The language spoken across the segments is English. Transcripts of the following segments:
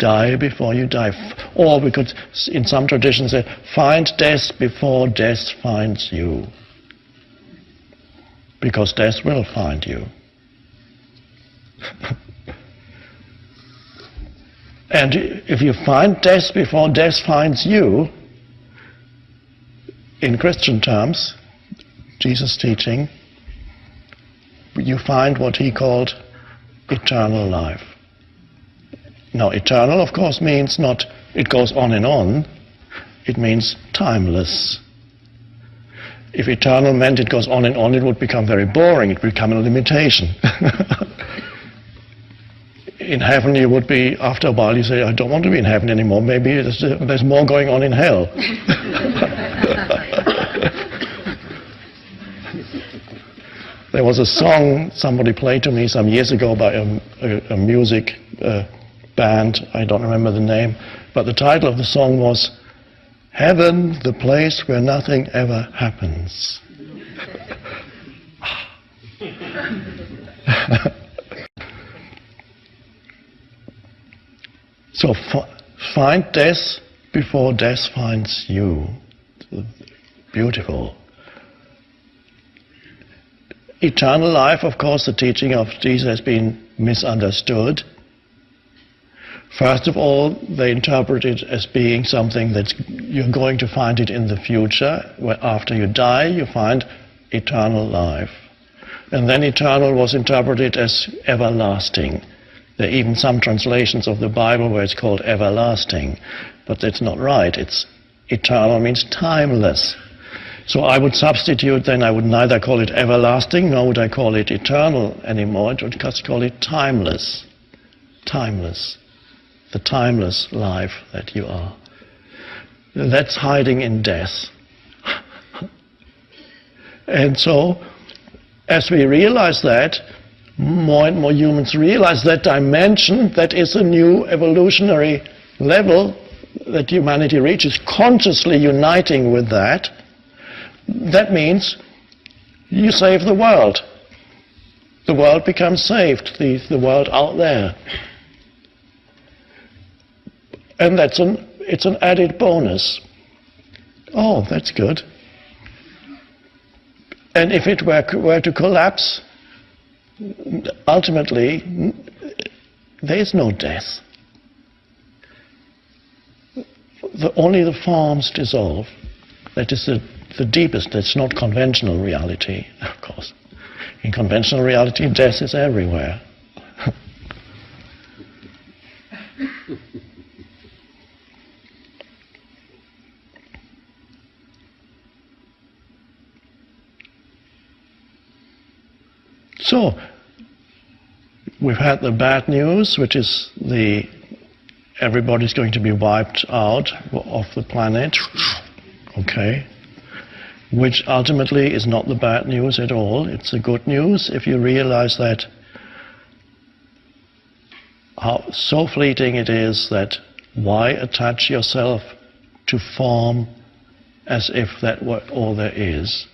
Die before you die. Or we could, in some traditions, say, find death before death finds you. Because death will find you. And if you find death before death finds you, in Christian terms, Jesus' teaching, you find what he called eternal life. Now, eternal, of course, means not it goes on and on. It means timeless. If eternal meant it goes on and on, it would become very boring. It would become a limitation. In heaven, you would be, after a while, you say, I don't want to be in heaven anymore. Maybe there's more going on in hell. There was a song somebody played to me some years ago by a music band, I don't remember the name, but the title of the song was Heaven, the place where nothing ever happens. So find death before death finds you. Beautiful. Eternal life, of course, the teaching of Jesus has been misunderstood. First of all, they interpret it as being something that you're going to find it in the future, where after you die you find eternal life. And then eternal was interpreted as everlasting. There are even some translations of the Bible where it's called everlasting, but that's not right. It's eternal means timeless. So I would substitute then, I would neither call it everlasting, nor would I call it eternal anymore. I would just call it timeless. Timeless. The timeless life that you are. That's hiding in death. And so, as we realize that, more and more humans realize that dimension, that is a new evolutionary level that humanity reaches, consciously uniting with that. That means you save the world. The world becomes saved, the world out there. And it's an added bonus. Oh, that's good. And if it were to collapse, ultimately, there is no death. Only the forms dissolve. That is the deepest. That's not conventional reality, of course. In conventional reality, death is everywhere. So, we've had the bad news, which is everybody's going to be wiped out off the planet, okay, which ultimately is not the bad news at all. It's the good news if you realize that how so fleeting it is, that why attach yourself to form as if that were all there is.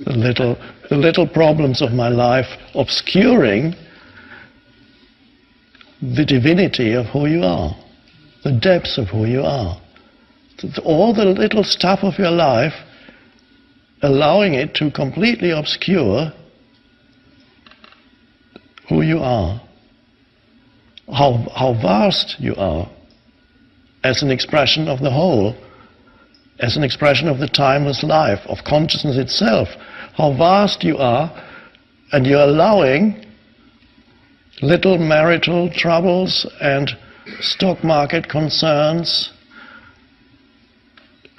The little problems of my life obscuring the divinity of who you are, the depths of who you are. All the little stuff of your life, allowing it to completely obscure who you are, how vast you are as an expression of the whole, as an expression of the timeless life, of consciousness itself, how vast you are, and you're allowing little marital troubles and stock market concerns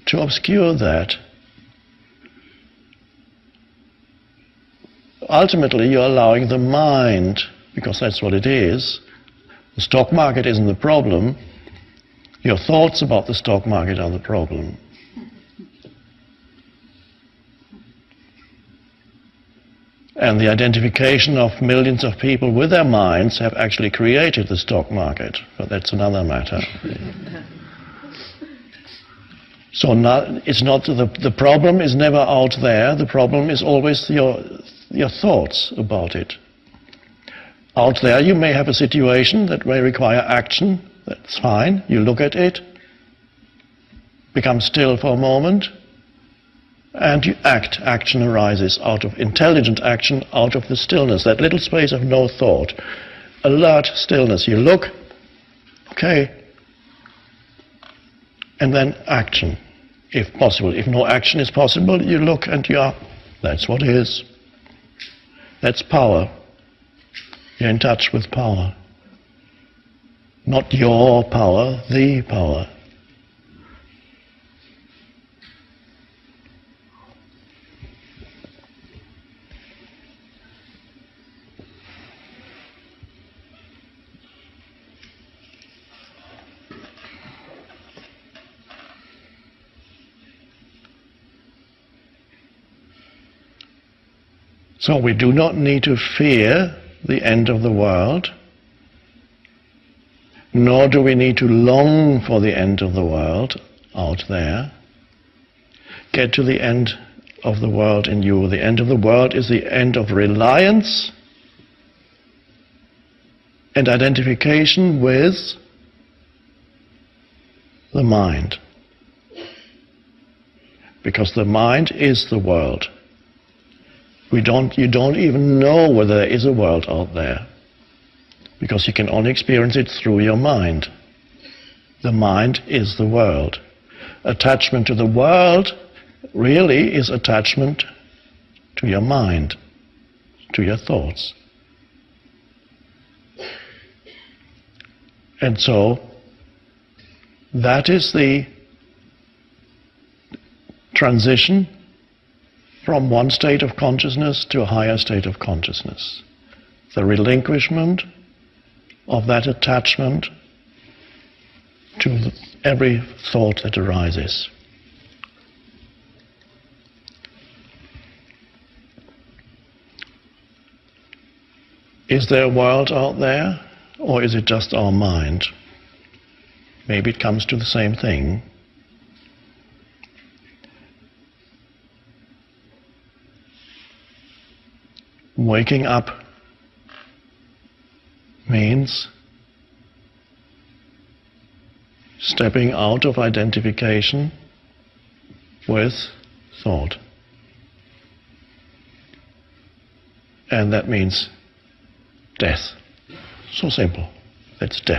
to obscure that. Ultimately, you're allowing the mind, because that's what it is. The stock market isn't the problem. Your thoughts about the stock market are the problem. And the identification of millions of people with their minds have actually created the stock market, but that's another matter. So it's not the problem is never out there. The problem is always your thoughts about it. Out there you may have a situation that may require action. That's fine. You look at it, become still for a moment, and you act. Action arises out of intelligent action, out of the stillness, that little space of no thought. Alert stillness. You look, okay, and then action, if possible. If no action is possible, you look and you are, that's what is. That's power. You're in touch with power. Not your power, the power. So we do not need to fear the end of the world, nor do we need to long for the end of the world out there. Get to the end of the world in you. The end of the world is the end of reliance and identification with the mind. Because the mind is the world. You don't even know whether there is a world out there, because you can only experience it through your mind. The mind is the world. Attachment to the world really is attachment to your mind, to your thoughts. And so that is the transition from one state of consciousness to a higher state of consciousness. The relinquishment of that attachment to every thought that arises. Is there a world out there, or is it just our mind? Maybe it comes to the same thing. Waking up means stepping out of identification with thought. And that means death. So simple. That's death.